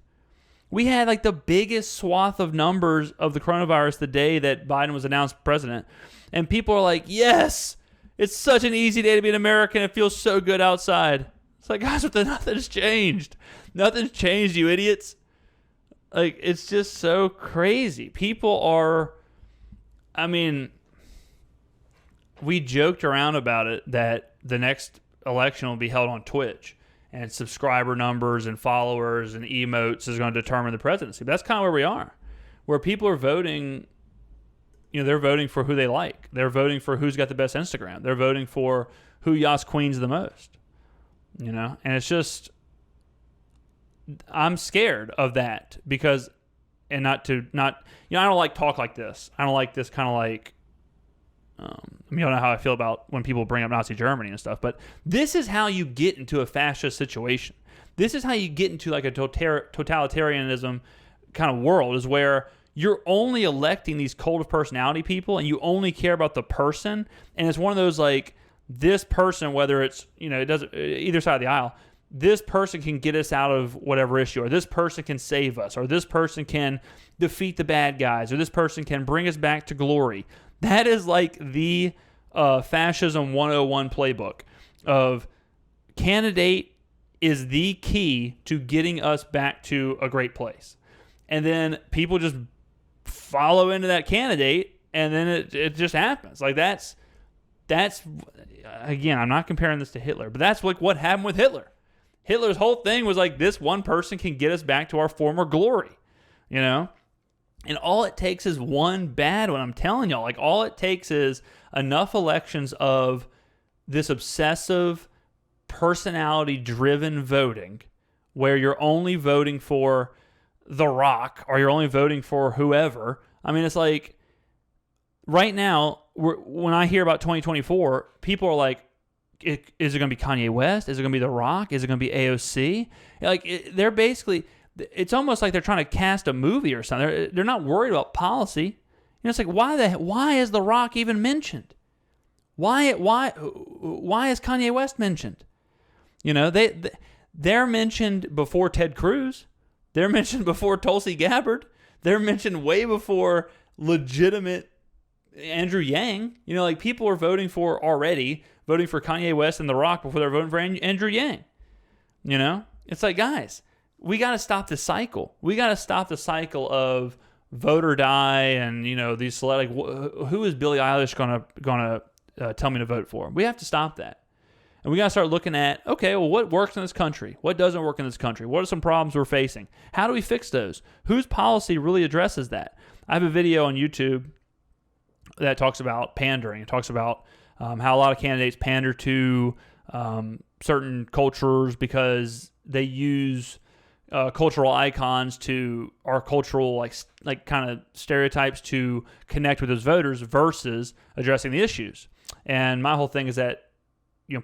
We had like the biggest swath of numbers of the coronavirus the day that Biden was announced president. And people are like, yes, it's such an easy day to be an American. It feels so good outside. It's like, guys, nothing's changed. Nothing's changed, you idiots. Like, it's just so crazy. People are, we joked around about it that the next election will be held on Twitch, and subscriber numbers and followers and emotes is going to determine the presidency. But that's kind of where we are, where people are voting. They're voting for who they like. They're voting for who's got the best Instagram. They're voting for who Yas Queens the most. And it's just, I'm scared of that because, and I don't like talk like this. I don't like this kind of like, you don't know how I feel about when people bring up Nazi Germany and stuff, but this is how you get into a fascist situation. This is how you get into like a totalitarianism kind of world, is where you're only electing these cult of personality people and you only care about the person. And it's one of those like, this person, whether it's, it doesn't, either side of the aisle, this person can get us out of whatever issue, or this person can save us, or this person can defeat the bad guys, or this person can bring us back to glory. That is like the fascism 101 playbook of candidate is the key to getting us back to a great place. And then people just follow into that candidate, and then it just happens. Like that's again, I'm not comparing this to Hitler, but that's like what happened with Hitler. Hitler's whole thing was like, this one person can get us back to our former glory, And all it takes is one bad one. I'm telling y'all, like all it takes is enough elections of this obsessive, personality-driven voting where you're only voting for The Rock or you're only voting for whoever. It's like right now, when I hear about 2024, people are like, is it going to be Kanye West? Is it going to be The Rock? Is it going to be AOC? Like they're basically... It's almost like they're trying to cast a movie or something. They're not worried about policy. It's like, why is The Rock even mentioned? Why is Kanye West mentioned? They're mentioned before Ted Cruz. They're mentioned before Tulsi Gabbard. They're mentioned way before legitimate Andrew Yang. Like people are voting for Kanye West and The Rock before they're voting for Andrew Yang. It's like, guys, we got to stop this cycle. We got to stop the cycle of vote or die, and these select. Who is Billie Eilish gonna tell me to vote for? We have to stop that, and we got to start looking at, okay, well, what works in this country? What doesn't work in this country? What are some problems we're facing? How do we fix those? Whose policy really addresses that? I have a video on YouTube that talks about pandering. It talks about how a lot of candidates pander to certain cultures because they use cultural icons to our cultural like kind of stereotypes to connect with those voters versus addressing the issues. And my whole thing is that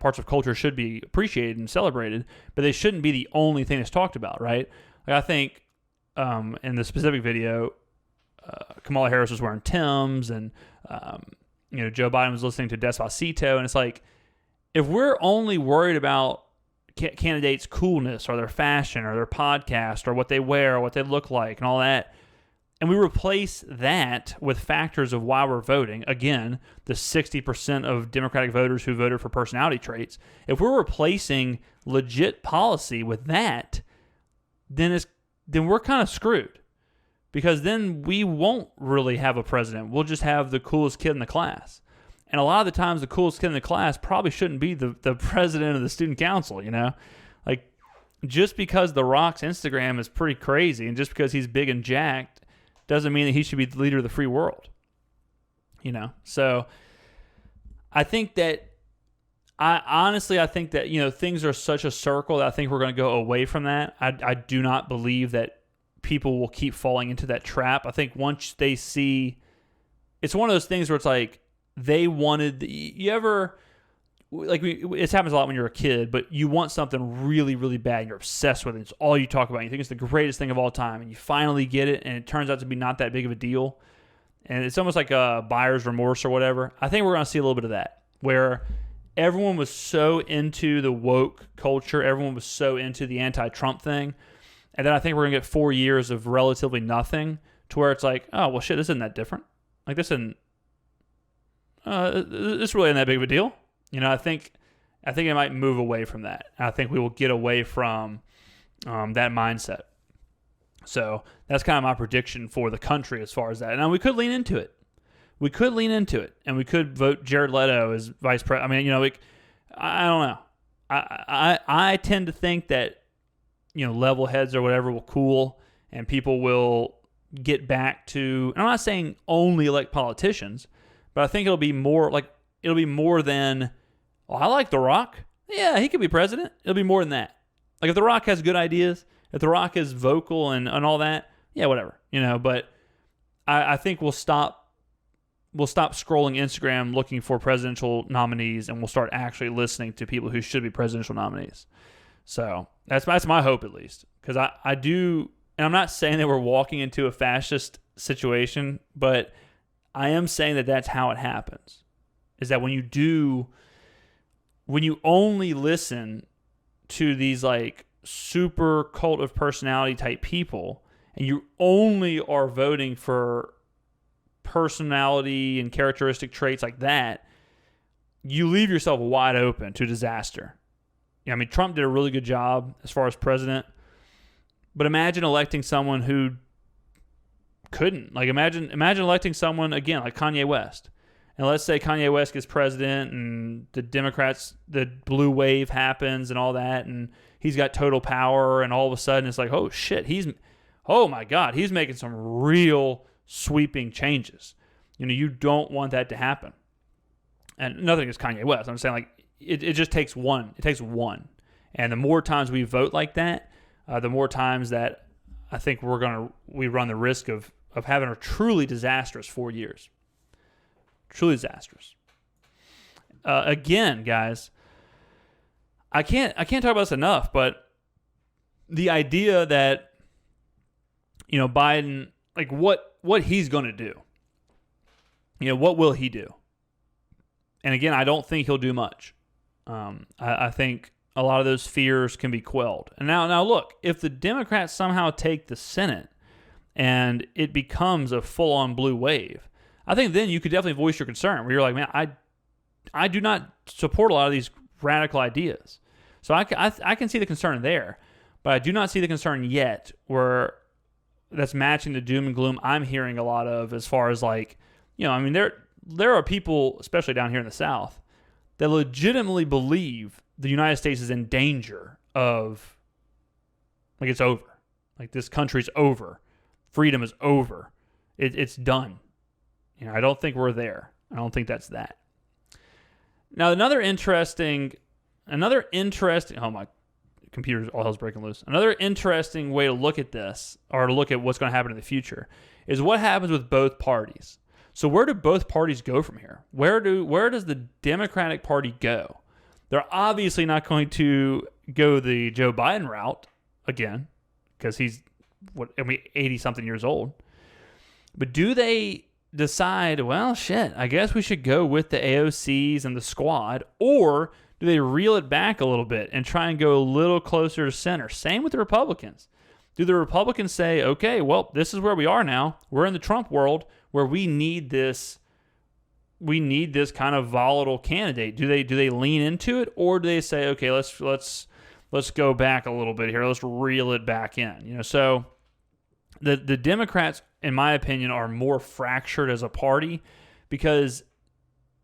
parts of culture should be appreciated and celebrated, but they shouldn't be the only thing that's talked about, right? Like I think in the specific video, Kamala Harris was wearing Timbs, and Joe Biden was listening to Despacito, and it's like, if we're only worried about candidates' coolness or their fashion or their podcast or what they wear or what they look like and all that, and we replace that with factors of why we're voting, again, the 60% of Democratic voters who voted for personality traits, if we're replacing legit policy with that, then then we're kind of screwed. Because then we won't really have a president. We'll just have the coolest kid in the class. And a lot of the times, the coolest kid in the class probably shouldn't be the president of the student council, Like, just because The Rock's Instagram is pretty crazy and just because he's big and jacked doesn't mean that he should be the leader of the free world. So I think that I think that, things are such a circle that I think we're going to go away from that. I do not believe that people will keep falling into that trap. I think once they see, it's one of those things where it's like they wanted, it happens a lot when you're a kid, but you want something really, really bad. And you're obsessed with it. It's all you talk about. You think it's the greatest thing of all time, and you finally get it, and it turns out to be not that big of a deal. And it's almost like a buyer's remorse or whatever. I think we're going to see a little bit of that, where everyone was so into the woke culture, everyone was so into the anti-Trump thing, and then I think we're going to get 4 years of relatively nothing to where it's like, oh, well, shit, this isn't that different. Like, this really isn't that big of a deal. I think it might move away from that. I think we will get away from that mindset. So that's kind of my prediction for the country as far as that. Now, we could lean into it. And we could vote Jared Leto as vice president. I mean, I don't know. I tend to think that, level heads or whatever will cool and people will get back to, and I'm not saying only elect politicians, but I think it'll be more than, oh, I like The Rock. Yeah, he could be president. It'll be more than that. Like, if The Rock has good ideas, if The Rock is vocal and all that, yeah, whatever, but I think we'll stop scrolling Instagram looking for presidential nominees, and we'll start actually listening to people who should be presidential nominees. So that's my hope, at least, because I do, and I'm not saying that we're walking into a fascist situation, but I am saying that that's how it happens. Is that when you only listen to these like super cult of personality type people, and you only are voting for personality and characteristic traits like that, you leave yourself wide open to disaster. Trump did a really good job as far as president, but imagine electing someone who couldn't. Like, imagine electing someone, again, like Kanye West. And let's say Kanye West gets president and the Democrats, the blue wave happens and all that, and he's got total power, and all of a sudden it's like, oh shit, oh my God, he's making some real sweeping changes. You don't want that to happen. And nothing against Kanye West. I'm saying, like, it just takes one. It takes one. And the more times we vote like that, the more times that I think we run the risk of having a truly disastrous 4 years. Truly disastrous. Again, guys, I can't talk about this enough, but the idea that, Biden, like, what he's going to do. What will he do? And again, I don't think he'll do much. I think a lot of those fears can be quelled. And now look, if the Democrats somehow take the Senate and it becomes a full-on blue wave, I think then you could definitely voice your concern where you're like, man, I do not support a lot of these radical ideas. So I can see the concern there, but I do not see the concern yet where that's matching the doom and gloom I'm hearing a lot of, as far as like, there are people, especially down here in the South, that legitimately believe the United States is in danger of, like, it's over. Like, this country's over. Freedom is over. It's done. I don't think we're there. I don't think that's that. Now, another interesting, oh, my computer's all hell's breaking loose. Another interesting way to look at this, or to look at what's going to happen in the future, is what happens with both parties. So where do both parties go from here? Where does the Democratic Party go? They're obviously not going to go the Joe Biden route again, because he's 80-something years old. But do they decide, well, shit, I guess we should go with the AOCs and the squad, or do they reel it back a little bit and try and go a little closer to center? Same with the Republicans. Do the Republicans say, okay, well, this is where we are now. We're in the Trump world where we need this kind of volatile candidate. Do they lean into it, or do they say, okay, let's go back a little bit here. Let's reel it back in. So the Democrats, in my opinion, are more fractured as a party because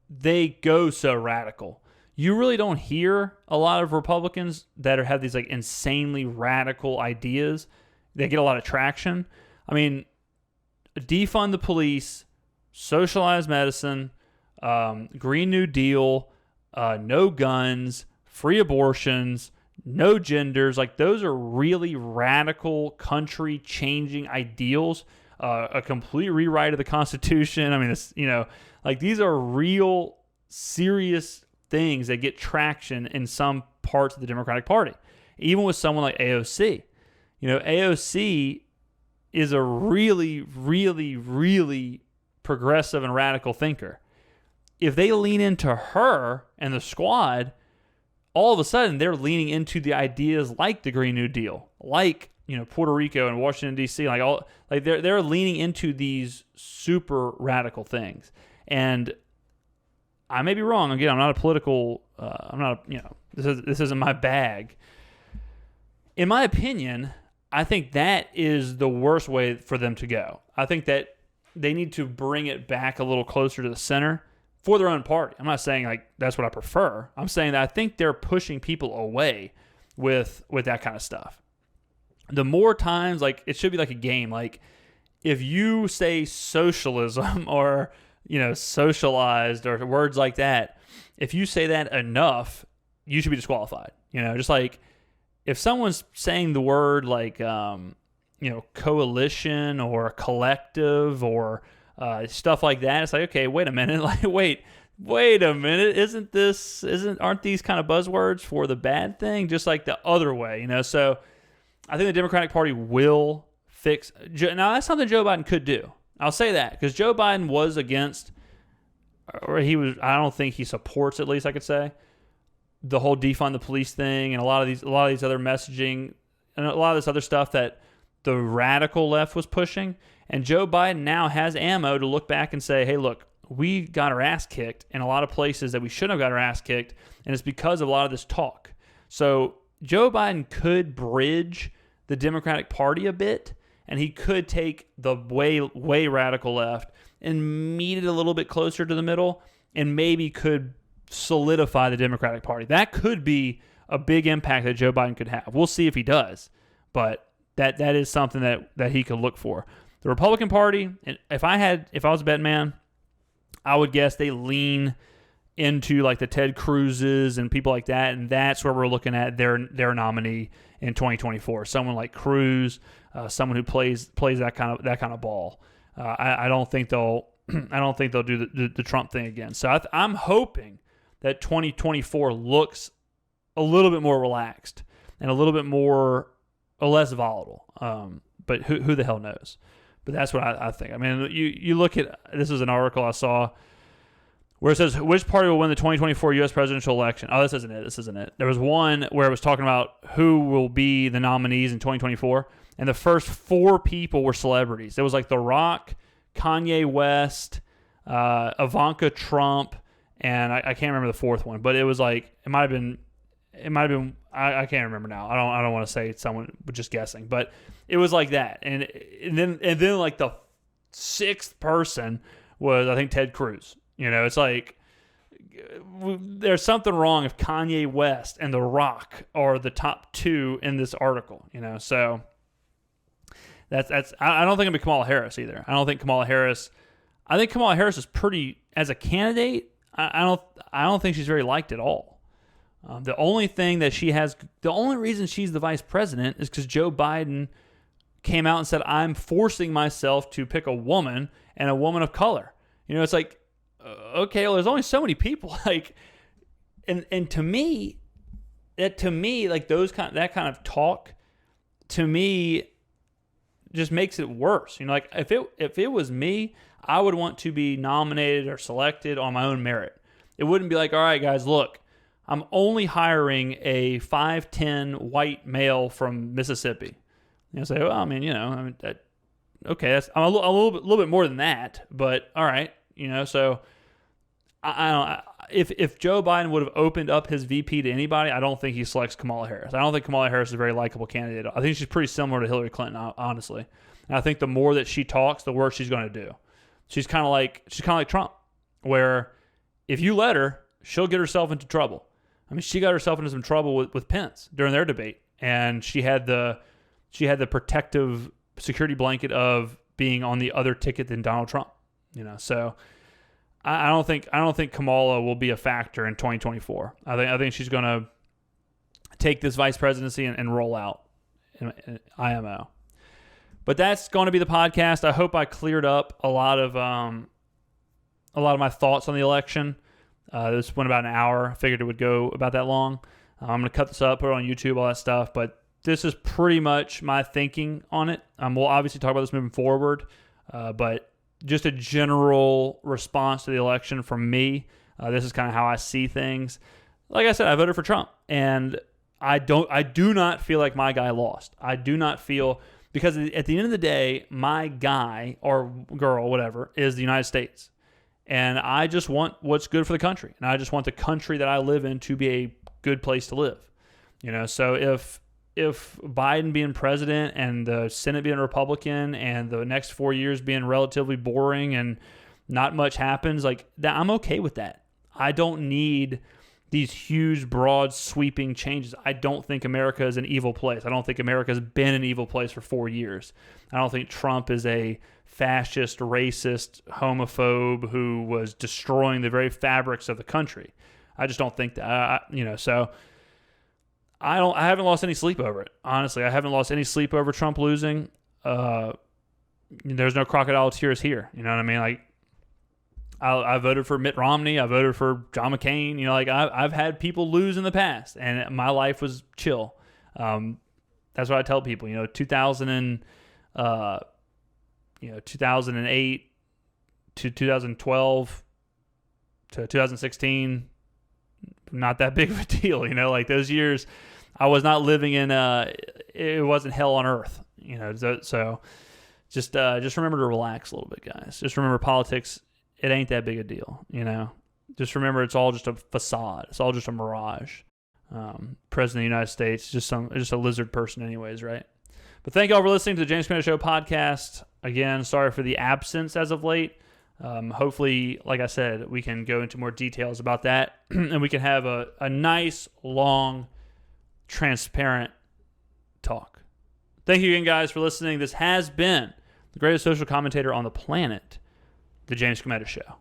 they go so radical. You really don't hear a lot of Republicans that have these like insanely radical ideas that get a lot of traction. I mean, defund the police, socialized medicine, Green New Deal, no guns, free abortions, no genders. Like, those are really radical, country-changing ideals. A complete rewrite of the Constitution. I mean, it's, like, these are real, serious things that get traction in some parts of the Democratic Party. Even with someone like AOC. AOC is a really, really, really progressive and radical thinker. If they lean into her and the squad, all of a sudden they're leaning into the ideas like the Green New Deal, like Puerto Rico and Washington D.C. They're leaning into these super radical things. And I may be wrong. Again, I'm not a political. This isn't my bag. In my opinion, I think that is the worst way for them to go. I think that they need to bring it back a little closer to the center for their own party. I'm not saying like that's what I prefer. I'm saying that I think they're pushing people away with that kind of stuff. The more times, like, it should be like a game. Like, if you say socialism or socialized or words like that, if you say that enough, you should be disqualified. Just like if someone's saying the word like coalition or collective or stuff like that, it's like, okay, wait a minute, like wait a minute, aren't these kind of buzzwords for the bad thing, just like the other way, So I think the Democratic Party will fix. Now that's something Joe Biden could do. I'll say that because Joe Biden was against, or he was. I don't think he supports. At least I could say the whole defund the police thing and a lot of these other messaging and a lot of this other stuff that the radical left was pushing. And Joe Biden now has ammo to look back and say, "Hey, look, we got our ass kicked in a lot of places that we shouldn't have got our ass kicked, and it's because of a lot of this talk." So Joe Biden could bridge the Democratic Party a bit. And he could take the way radical left and meet it a little bit closer to the middle and maybe could solidify the Democratic Party. That could be a big impact that Joe Biden could have. We'll see if he does. But that is something that he could look for. The Republican Party, if I was a betting man, I would guess they lean into like the Ted Cruz's and people like that, and that's where we're looking at their nominee in 2024. Someone like Cruz, someone who plays that kind of ball. I don't think they'll do the Trump thing again. So I'm hoping that 2024 looks a little bit more relaxed and a little bit more or less volatile. But who the hell knows? But that's what I think. I mean, you look at, this is an article I saw where it says, which party will win the 2024 U.S. presidential election? Oh, this isn't it. There was one where it was talking about who will be the nominees in 2024, and the first 4 people were celebrities. It was like The Rock, Kanye West, Ivanka Trump, and I can't remember the fourth one, but it was like, it might have been, I can't remember now. I don't want to say someone, but just guessing, but it was like that. And then like the 6th person was, I think, Ted Cruz. It's like there's something wrong if Kanye West and The Rock are the top 2 in this article. So that's. I don't think it'll be Kamala Harris either. I think Kamala Harris is pretty as a candidate. I don't think she's very liked at all. The only reason she's the vice president is because Joe Biden came out and said, "I'm forcing myself to pick a woman and a woman of color." It's like, okay, well, there's only so many people, like, and to me, like that kind of talk, to me, just makes it worse. Like if it was me, I would want to be nominated or selected on my own merit. It wouldn't be like, all right, guys, look, I'm only hiring a 5'10" white male from Mississippi. Say, well, okay, I'm a little bit more than that, but all right. So I don't. If Joe Biden would have opened up his VP to anybody, I don't think he selects Kamala Harris. I don't think Kamala Harris is a very likable candidate. I think she's pretty similar to Hillary Clinton, honestly. And I think the more that she talks, the worse she's going to do. She's kind of like Trump, where if you let her, she'll get herself into trouble. I mean, she got herself into some trouble with Pence during their debate, and she had the protective security blanket of being on the other ticket than Donald Trump. So I don't think Kamala will be a factor in 2024. I think she's going to take this vice presidency and roll out in IMO. But that's going to be the podcast. I hope I cleared up a lot of my thoughts on the election. This went about an hour. I figured it would go about that long. I'm going to cut this up, put it on YouTube, all that stuff. But this is pretty much my thinking on it. We'll obviously talk about this moving forward, but just a general response to the election from me. This is kind of how I see things. Like I said, I voted for Trump, and I do not feel like my guy lost. I do not feel, because at the end of the day, my guy or girl, whatever, is the United States. And I just want what's good for the country. And I just want the country that I live in to be a good place to live. So if Biden being president and the Senate being Republican and the next 4 years being relatively boring and not much happens, like that, I'm okay with that. I don't need these huge, broad, sweeping changes. I don't think America is an evil place. I don't think America has been an evil place for 4 years. I don't think Trump is a fascist, racist, homophobe who was destroying the very fabrics of the country. I just don't think that. So I haven't lost any sleep over it. Honestly, I haven't lost any sleep over Trump losing. There's no crocodile tears here. You know what I mean? Like, I voted for Mitt Romney. I voted for John McCain. I've had people lose in the past, and my life was chill. That's what I tell people. 2008 to 2012 to 2016, not that big of a deal. Like those years, I was not living in it wasn't hell on earth. So just remember to relax a little bit, guys. Just remember politics. It ain't that big a deal, Just remember it's all just a facade. It's all just a mirage. President of the United States, just a lizard person anyways, right? But thank you all for listening to the James Skrmetta Show podcast. Again, sorry for the absence as of late. Hopefully, like I said, we can go into more details about that, and we can have a nice, long, transparent talk. Thank you again, guys, for listening. This has been the greatest social commentator on the planet, The James Skrmetta Show.